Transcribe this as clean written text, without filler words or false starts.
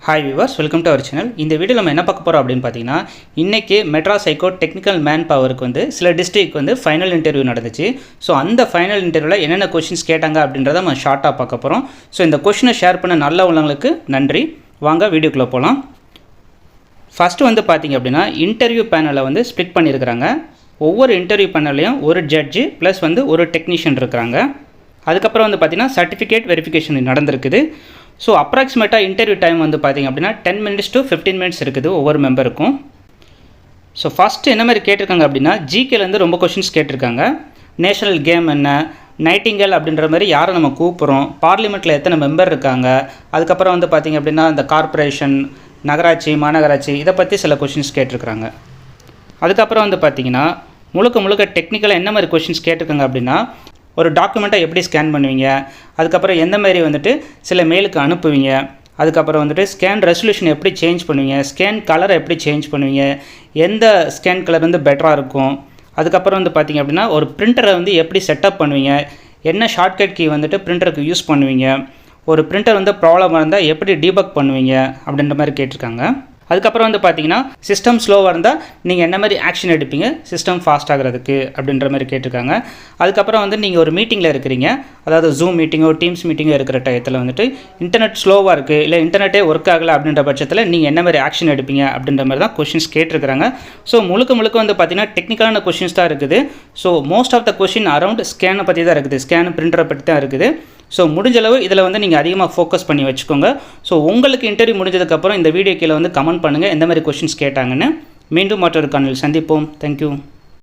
Hi viewers, welcome to our channel. இந்த வீடியோல நம்ம என்ன பார்க்க போறோம் அப்படினு பாத்தீங்கன்னா இன்னைக்கு மெட்ராஸ் ஹைகோர்ட் டெக்னிக்கல் மேன் பவருக்கு வந்து சில டிஸ்ட்ரிக்ட் வந்து ஃபைனல் இன்டர்வியூ நடந்துச்சு. சோ அந்த ஃபைனல் இன்டர்வியூல என்னென்ன क्वेश्चंस கேட்டாங்க அப்படின்றத நம்ம ஷார்ட்டா பார்க்க போறோம். சோ இந்த क्वेश्चனை ஷேர் பண்ண நல்ல உள்ளவங்களுக்கு நன்றி. வாங்க வீடியோக்குள்ள போலாம். ஃபர்ஸ்ட் வந்து பாத்தீங்க அப்படினா இன்டர்வியூ பேனலை வந்து ஸ்ப்ளிட் பண்ணிருக்காங்க. ஒவ்வொரு இன்டர்வியூ பேனல்லையும் ஒரு ஜட்ஜ் ப்ளஸ் வந்து ஒரு டெக்னீஷியன் இருக்காங்க. அதுக்கு அப்புறம் வந்து பாத்தீங்கன்னா சர்டிஃபிகேட் வெரிஃபிகேஷன் நடந்துருக்குது. ஸோ அப்ராக்சிமேட்டாக இன்டர்வியூ டைம் வந்து பார்த்திங்க அப்படின்னா 10 minutes to 15 minutes இருக்குது ஒவ்வொரு மெம்பருக்கும். ஸோ ஃபஸ்ட்டு என்ன மாதிரி கேட்டிருக்காங்க அப்படின்னா ஜிகேலேருந்து ரொம்ப கொஷின்ஸ் கேட்டிருக்காங்க. நேஷனல் கேம் என்ன, நைட்டிங்கல் அப்படின்ற மாதிரி யாரை நம்ம கூப்பிட்றோம், பார்லிமெண்ட்டில் எத்தனை மெம்பர் இருக்காங்க, அதுக்கப்புறம் வந்து பார்த்திங்க அப்படின்னா இந்த கார்ப்பரேஷன், நகராட்சி, மாநகராட்சி இதை பற்றி சில கொஷின்ஸ் கேட்டிருக்காங்க. அதுக்கப்புறம் வந்து பார்த்திங்கன்னா முழுக்க டெக்னிக்கலாக என்ன மாதிரி கொஷின்ஸ் கேட்டிருக்காங்க அப்படின்னா ஒரு டாக்குமெண்ட்டை எப்படி ஸ்கேன் பண்ணுவீங்க, அதுக்கப்புறம் எந்த மாதிரி வந்துட்டு சில மெயிலுக்கு அனுப்புவீங்க, அதுக்கப்புறம் வந்துட்டு ஸ்கேன் ரெசல்யூஷன் எப்படி சேஞ்ச் பண்ணுவீங்க, ஸ்கேன் கலரை எப்படி சேஞ்ச் பண்ணுவீங்க, எந்த ஸ்கேன் கலர் வந்து பெட்டராக இருக்கும், அதுக்கப்புறம் வந்து பார்த்திங்க அப்படின்னா ஒரு பிரிண்டரை வந்து எப்படி செட்டப் பண்ணுவீங்க, என்ன ஷார்ட்கட் கீ வந்துட்டு பிரிண்டருக்கு யூஸ் பண்ணுவீங்க, ஒரு பிரிண்டர் வந்து ப்ராப்ளமாக இருந்தால் எப்படி டீபக் பண்ணுவீங்க அப்படின்ற மாதிரி கேட்டிருக்காங்க. அதுக்கப்புறம் வந்து பார்த்தீங்கன்னா சிஸ்டம் ஸ்லோவாக இருந்தால் நீங்கள் என்ன மாதிரி ஆக்ஷன் எடுப்பீங்க சிஸ்டம் ஃபாஸ்ட் ஆகிறதுக்கு அப்படின்ற மாதிரி கேட்டிருக்காங்க. அதுக்கப்புறம் வந்து நீங்கள் ஒரு மீட்டிங்கில் இருக்கிறீங்க, அதாவது ஜூம் மீட்டிங்கோ டீம்ஸ் மீட்டிங்கோ இருக்கிற டயத்தில் வந்துட்டு இன்டர்நெட் ஸ்லோவாக இருக்குது, இல்லை இன்டர்நெட்டே ஒர்க் ஆகலை அப்படின்ற பட்சத்தில் நீங்கள் என்ன மாதிரி ஆக்ஷன் எடுப்பீங்க அப்படின்ற மாதிரி தான் கொஷின்ஸ் கேட்டிருக்கிறாங்க. ஸோ முழுக்க வந்து பார்த்தீங்கன்னா டெக்னிக்கலான கொஷின்ஸ் தான் இருக்குது. So most of the question around ஸ்கேனை பற்றி தான் இருக்குது, ஸ்கேன் பிரிண்டரை பற்றி தான் இருக்குது. ஸோ முடிஞ்சளவு இதில் வந்து நீங்கள் அதிகமாக ஃபோக்கஸ் பண்ணி வச்சுக்கோங்க. ஸோ உங்களுக்கு இன்டர்வியூ முடிஞ்சதுக்கப்புறம் இந்த வீடியோ கீழே வந்து கமெண்ட் பண்ணுங்கள் எந்த மாதிரி கொஷின்ஸ் கேட்டாங்கன்னு. மீண்டும் மற்றொரு காணொளியில் சந்திப்போம். தேங்க்யூ.